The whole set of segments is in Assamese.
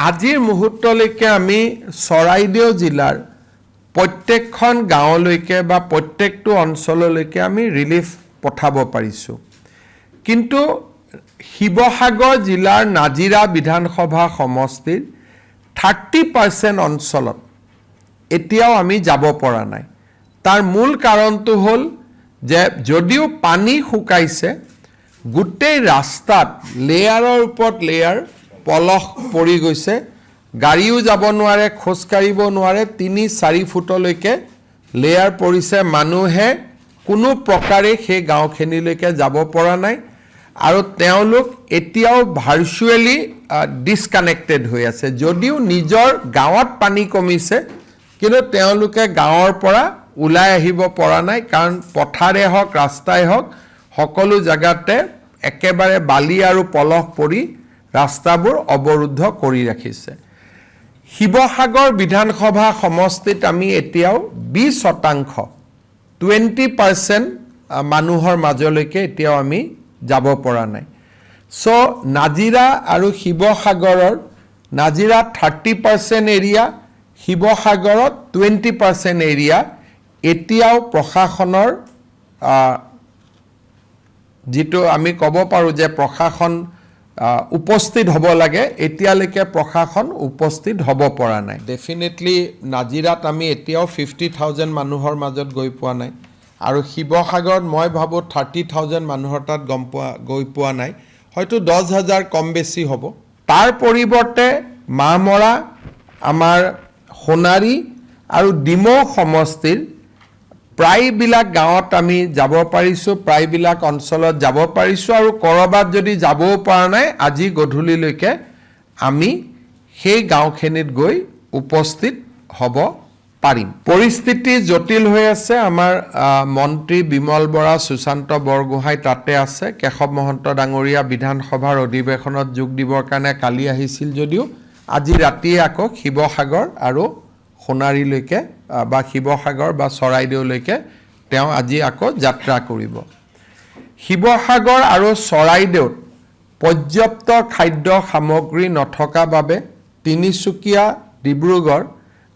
আজিৰ মুহূৰ্তলৈকে আমি চৰাইদেউ জিলাৰ প্ৰত্যেকখন গাঁৱলৈকে বা প্ৰত্যেকটো অঞ্চললৈকে আমি ৰিলিফ পঠাব পাৰিছোঁ। কিন্তু শিৱসাগৰ জিলাৰ নাজিৰা বিধানসভা সমষ্টিৰ 30% অঞ্চলত এতিয়াও আমি যাব পৰা নাই। তাৰ মূল কাৰণটো হ'ল যে যদিও পানী শুকাইছে, গোটেই ৰাস্তাত লেয়াৰৰ ওপৰত লেয়াৰ পলস পৰি গৈছে, গাড়ীও যাব নোৱাৰে, খোজ কাঢ়িব নোৱাৰে, 3-4 ফুটলৈকে লেয়াৰ পৰিছে। মানুহে কোনো প্ৰকাৰে সেই গাঁওখিনিলৈকে যাব পৰা নাই আৰু তেওঁলোক এতিয়াও ভাৰ্চুৱেলি ডিছকানেক্টেড হৈ আছে। যদিও নিজৰ গাঁৱত পানী কমিছে, কিন্তু তেওঁলোকে গাঁৱৰ পৰা ওলাই আহিব পৰা নাই, কাৰণ পথাৰে হওক ৰাস্তাই হওক সকলো জেগাতে একেবাৰে বালি আৰু পলস পৰি ৰাস্তাবোৰ অৱৰুদ্ধ কৰি ৰাখিছে। শিৱসাগৰ বিধানসভা সমষ্টিত আমি এতিয়াও 20% 20% মানুহৰ মাজলৈকে এতিয়াও আমি যাব পৰা নাই। চ' নাজিৰা আৰু শিৱসাগৰৰ নাজিৰা 30% এৰিয়া, শিৱসাগৰত 20% এৰিয়া এতিয়াও প্ৰশাসনৰ যিটো আমি ক'ব পাৰোঁ যে প্ৰশাসন উপস্থিত হ'ব লাগে, এতিয়ালৈকে প্ৰশাসন উপস্থিত হ'ব পৰা নাই। ডেফিনেটলি নাজিৰাত আমি এতিয়াও 50,000 মানুহৰ মাজত গৈ পোৱা নাই আৰু শিৱসাগৰত মই ভাবোঁ 30,000 মানুহৰ তাত গৈ পোৱা নাই, হয়তো 10,000 কম বেছি হ'ব। তাৰ পৰিৱৰ্তে মাহমৰা, আমাৰ সোণাৰী আৰু ডিমৌ সমষ্টিৰ প্ৰায়বিলাক গাঁৱত আমি যাব পাৰিছোঁ, প্ৰায়বিলাক অঞ্চলত যাব পাৰিছোঁ আৰু ক'ৰবাত যদি যাবও পৰা নাই, আজি গধূলিলৈকে আমি সেই গাঁওখিনিত গৈ উপস্থিত হ'ব পাৰিম। পৰিস্থিতি জটিল হৈ আছে। আমাৰ মন্ত্ৰী বিমল বৰা, সুশান্ত বৰগোহাঁই তাতে আছে। কেশৱ মহন্ত ডাঙৰীয়া বিধানসভাৰ অধিৱেশনত যোগ দিবৰ কাৰণে কালি আহিছিল যদিও আজি ৰাতিয়ে আকৌ শিৱসাগৰ আৰু সোণাৰীলৈকে বা শিৱসাগৰ বা চৰাইদেউলৈকে তেওঁ আজি আকৌ যাত্ৰা কৰিব। শিৱসাগৰ আৰু চৰাইদেউত পৰ্যাপ্ত খাদ্য সামগ্ৰী নথকা বাবে তিনিচুকীয়া, ডিব্ৰুগড়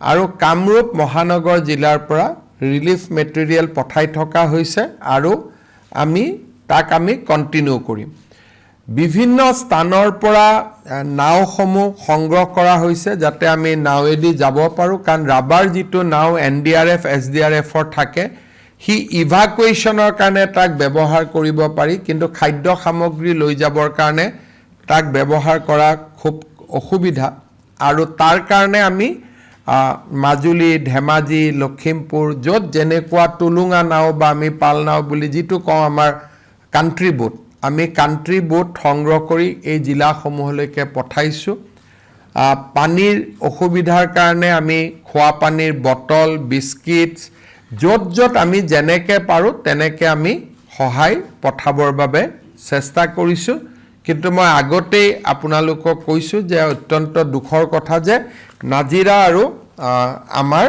আৰু কামৰূপ মহানগৰ জিলাৰ পৰা ৰিলিফ মেটেৰিয়েল পঠাই থকা হৈছে আৰু আমি কণ্টিনিউ কৰিম। বিভিন্ন স্থানৰ পৰা নাওসমূহ সংগ্ৰহ কৰা হৈছে যাতে আমি নাৱেদি যাব পাৰোঁ, কাৰণ ৰাবাৰ যিটো নাও NDRF SDRFৰ থাকে, সি ইভাকুৱেশ্যনৰ কাৰণে তাক ব্যৱহাৰ কৰিব পাৰি, কিন্তু খাদ্য সামগ্ৰী লৈ যাবৰ কাৰণে তাক ব্যৱহাৰ কৰা খুব অসুবিধা। আৰু তাৰ কাৰণে আমি মাজুলী, ধেমাজি, লখিমপুৰ, য'ত যেনেকুৱা টুলুঙা নাও বা আমি পাল নাও বুলি যিটো কওঁ আমাৰ কাণ্ট্ৰি বোট, আমি কাণ্ট্ৰি বোট সংগ্ৰহ কৰি এই জিলাসমূহলৈকে পঠাইছোঁ। পানীৰ অসুবিধাৰ কাৰণে আমি খোৱা পানীৰ বটল, বিস্কিটছ, য'ত য'ত আমি যেনেকৈ পাৰোঁ তেনেকৈ আমি সহায় পঠাবৰ বাবে চেষ্টা কৰিছোঁ। কিন্তু মই আগতেই আপোনালোকক কৈছোঁ যে অত্যন্ত দুখৰ কথা যে নাজিৰা আৰু আমাৰ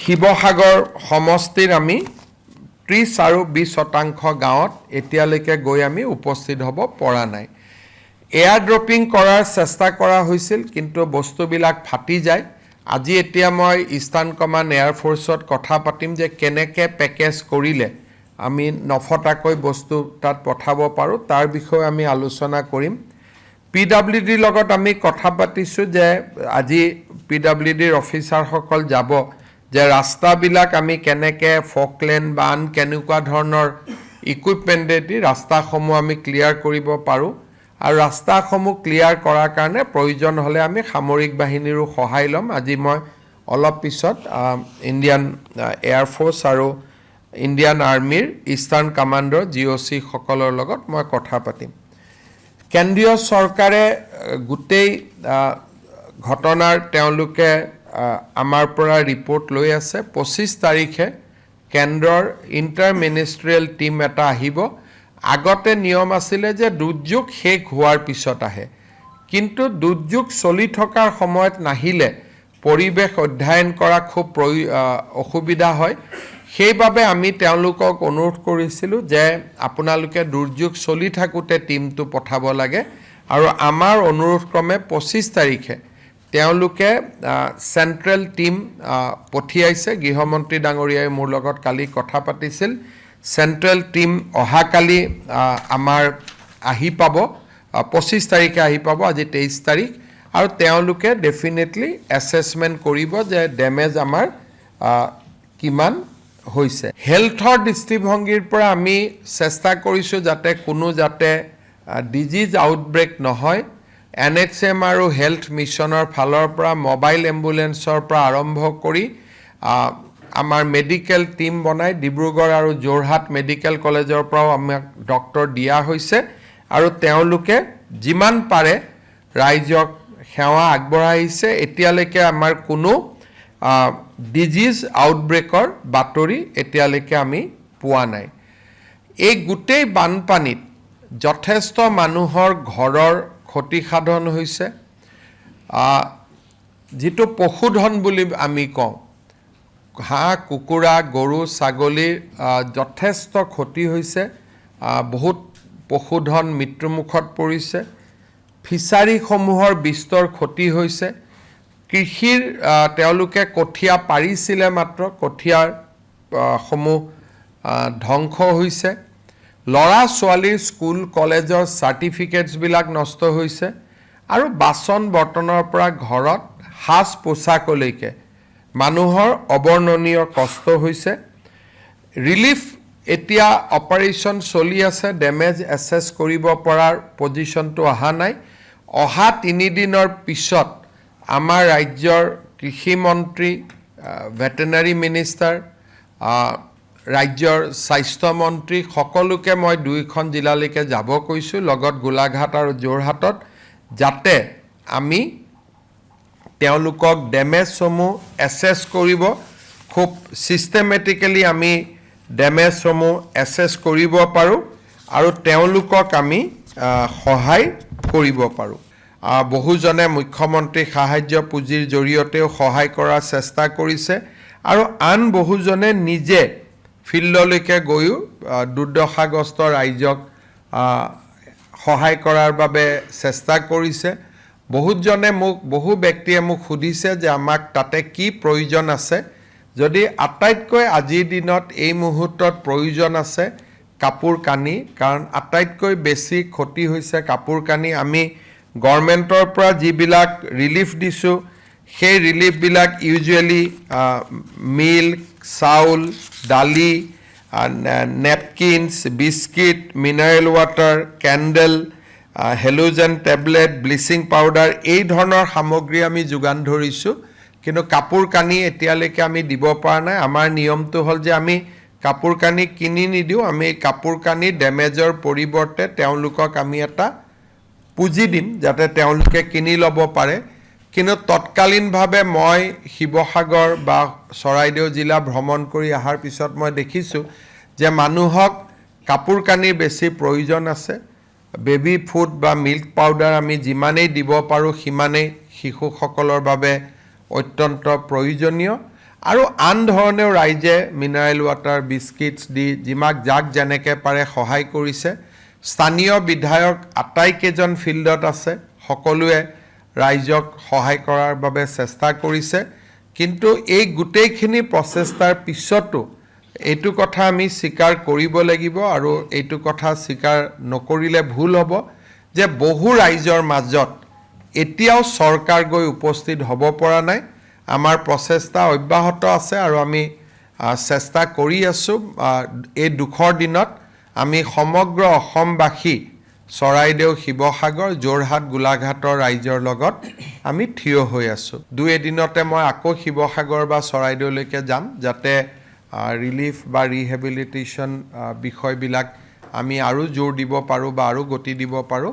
শিৱসাগৰ সমষ্টিৰ আমি 30 আৰু 20% গাঁৱত এতিয়ালৈকে গৈ আমি উপস্থিত হ'ব পৰা নাই। এয়াৰ ড্ৰপিং কৰাৰ চেষ্টা কৰা হৈছিল, কিন্তু বস্তুবিলাক ফাটি যায়। আজি এতিয়া মই ইষ্টাৰ্ণ কমাণ্ড এয়াৰফ'ৰ্চত কথা পাতিম যে কেনেকৈ পেকেজ কৰিলে আমি নফটাকৈ বস্তু তাত পঠাব পাৰোঁ, তাৰ বিষয়ে আমি আলোচনা কৰিম। PWDৰ লগত আমি কথা পাতিছোঁ যে আজি PWDৰ অফিচাৰসকল যাব, যে ৰাস্তাবিলাক আমি কেনেকৈ ফকলেন বা আন কেনেকুৱা ধৰণৰ ইকুইপমেণ্টেদি ৰাস্তাসমূহ আমি ক্লিয়াৰ কৰিব পাৰোঁ, আৰু ৰাস্তাসমূহ ক্লিয়াৰ কৰাৰ কাৰণে প্ৰয়োজন হ'লে আমি সামৰিক বাহিনীৰো সহায় ল'ম। আজি মই অলপ পিছত ইণ্ডিয়ান এয়াৰফ'ৰ্চ আৰু ইণ্ডিয়ান আৰ্মিৰ ইষ্টাৰ্ণ কামাণ্ডৰ GOC সকলৰ লগত মই কথা পাতিম। কেন্দ্ৰীয় চৰকাৰে গোটেই ঘটনাৰ তেওঁলোকে আমাৰ পৰা ৰিপৰ্ট লৈ আছে। 25 তাৰিখে কেন্দ্ৰৰ ইণ্টাৰ মিনিষ্ট্ৰিয়েল টীম এটা আহিব। আগতে নিয়ম আছিলে যে দুৰ্যোগ শেষ হোৱাৰ পিছত আহে, কিন্তু দুৰ্যোগ চলি থকাৰ সময়ত নাহিলে পৰিৱেশ অধ্যয়ন কৰা খুব অসুবিধা হয়। সেইবাবে আমি তেওঁলোকক অনুৰোধ কৰিছিলোঁ যে আপোনালোকে দুৰ্যোগ চলি থাকোঁতে টীমটো পঠাব লাগে আৰু আমাৰ অনুৰোধ ক্ৰমে 25 তাৰিখে তেওঁলোকে চেণ্ট্ৰেল টিম পঠিয়াইছে গৃহমন্ত্ৰী ডাঙৰীয়াই মোৰ লগত কালি কথা পাতিছিল চেণ্ট্ৰেল টিম অহাকালি আমাৰ আহি পাব 25 তাৰিখে আহি পাব আজি 23 তাৰিখ আৰু তেওঁলোকে ডেফিনেটলি এছেছমেণ্ট কৰিব যে ডেমেজ আমাৰ কিমান হৈছে হেলথৰ দৃষ্টিভংগীৰ পৰা আমি চেষ্টা কৰিছোঁ যাতে কোনো যাতে ডিজিজ আউটব্ৰেক নহয় NHM আৰু হেলথ মিছনৰ ফালৰ পৰা মোবাইল এম্বুলেন্সৰ পৰা আৰম্ভ কৰি আমাৰ মেডিকেল টিম বনাই ডিব্ৰুগড় আৰু যোৰহাট মেডিকেল কলেজৰ পৰাও আমাক ডক্টৰ দিয়া হৈছে আৰু তেওঁলোকে যিমান পাৰে ৰাইজক সেৱা আগবঢ়াইছে এতিয়ালৈকে আমাৰ কোনো ডিজিজ আউটব্ৰেকৰ বাতৰি এতিয়ালৈকে আমি পোৱা নাই এই গোটেই বানপানীত যথেষ্ট মানুহৰ ঘৰৰ ক্ষতিসাধন হৈছে যিটো পশুধন বুলি আমি কওঁ হাঁহ কুকুৰা গৰু ছাগলীৰ যথেষ্ট ক্ষতি হৈছে বহুত পশুধন মৃত্যুমুখত পৰিছে ফিছাৰীসমূহৰ বিস্তৰ ক্ষতি হৈছে কৃষিৰ তেওঁলোকে কঠীয়া পাৰিছিলে মাত্ৰ কঠীয়াৰ সমূহ ধ্বংস হৈছে লৰা ছোৱালীৰ স্কুল কলেজৰ চাৰ্টিফিকেটছবিলাক নষ্ট হৈছে আৰু বাচন বৰ্তনৰ পৰা ঘৰত সাজ পোছাকলৈকে মানুহৰ অবৰ্ণনীয় কষ্ট হৈছে ৰিলিফ এতিয়া অপাৰেশ্যন চলি আছে ডেমেজ এছেছ কৰিব পৰাৰ পজিশ্যনটো অহা নাই অহা 3 দিনৰ পিছত আমাৰ ৰাজ্যৰ কৃষি মন্ত্ৰী ভেটেনাৰী মিনিষ্টাৰ ৰাজ্যৰ স্বাস্থ্য মন্ত্ৰী সকলোকে মই দুইখন জিলালৈকে যাব কৈছোঁ লগত গোলাঘাট আৰু যোৰহাটত যাতে আমি তেওঁলোকক ডেমেজসমূহ এছেছ কৰিব খুব চিষ্টেমেটিকেলি আমি ডেমেজসমূহ এছেছ কৰিব পাৰোঁ আৰু তেওঁলোকক আমি সহায় কৰিব পাৰোঁ বহুজনে মুখ্যমন্ত্ৰী সাহায্য পুঁজিৰ জৰিয়তেও সহায় কৰাৰ চেষ্টা কৰিছে আৰু আন বহুজনে নিজে ফিল্ডলৈকে গৈও দুৰ্দশাগ্ৰস্ত ৰাইজক সহায় কৰাৰ বাবে চেষ্টা কৰিছে বহু ব্যক্তিয়ে মোক সুধিছে যে আমাক তাতে কি প্ৰয়োজন আছে যদি আটাইতকৈ আজিৰ দিনত এই মুহূৰ্তত প্ৰয়োজন আছে কাপোৰ কানি কাৰণ আটাইতকৈ বেছি ক্ষতি হৈছে কাপোৰ কানি আমি গভৰ্ণমেণ্টৰ পৰা যিবিলাক ৰিলিফ দিছোঁ সেই ৰিলিফবিলাক ইউজুৱেলি মিল্ক চাউল দালি napkins biscuit mineral water candle halogen tablet bleaching powder এই ধৰণৰ সামগ্ৰী আমি যোগান ধৰিছোঁ কিন্তু কাপোৰ কানি এতিয়ালৈকে আমি দিব পৰা নাই আমাৰ নিয়মটো হ'ল যে আমি কাপোৰ কানি কিনি নিদিওঁ আমি কাপোৰ কানি ডেমেজৰ পৰিৱৰ্তে তেওঁলোকক আমি এটা পুঁজি দিম যাতে তেওঁলোকে কিনি ল'ব পাৰে কিন্তু তৎকালীনভাৱে মই শিৱসাগৰ বা চৰাইদেউ জিলা ভ্ৰমণ কৰি অহাৰ পিছত মই দেখিছোঁ যে মানুহক কাপোৰ কানিৰ বেছি প্ৰয়োজন আছে বেবী ফুড বা মিল্ক পাউডাৰ আমি যিমানেই দিব পাৰোঁ সিমানেই শিশুসকলৰ বাবে অত্যন্ত প্ৰয়োজনীয় আৰু আন ধৰণেও ৰাইজে মিনাৰেল ৱাটাৰ বিস্কিটছ দি যাক যেনেকৈ পাৰে সহায় কৰিছে স্থানীয় বিধায়ক আটাইকেইজন ফিল্ডত আছে সকলোৱে ৰাইজক সহায় কৰাৰ বাবে চেষ্টা কৰিছে কিন্তু এই গোটেইখিনি প্ৰচেষ্টাৰ পিছতো এইটো কথা আমি স্বীকাৰ কৰিব লাগিব আৰু এইটো কথা স্বীকাৰ নকৰিলে ভুল হ'ব যে বহু ৰাইজৰ মাজত এতিয়াও চৰকাৰ গৈ উপস্থিত হ'ব পৰা নাই আমাৰ প্ৰচেষ্টা অব্যাহত আছে আৰু আমি চেষ্টা কৰি আছোঁ এই দুখৰ দিনত আমি সমগ্ৰ অসমবাসী চৰাইদেউ শিৱসাগৰ যোৰহাট গোলাঘাটৰ ৰাইজৰ লগত আমি থিয় হৈ আছোঁ দুই এদিনতে মই আকৌ শিৱসাগৰ বা চৰাইদেউলৈকে যাম যাতে ৰিলিফ বা ৰিহেবিলিটেশ্যন বিষয়বিলাক আমি আৰু জোৰ দিব পাৰোঁ বা আৰু গতি দিব পাৰোঁ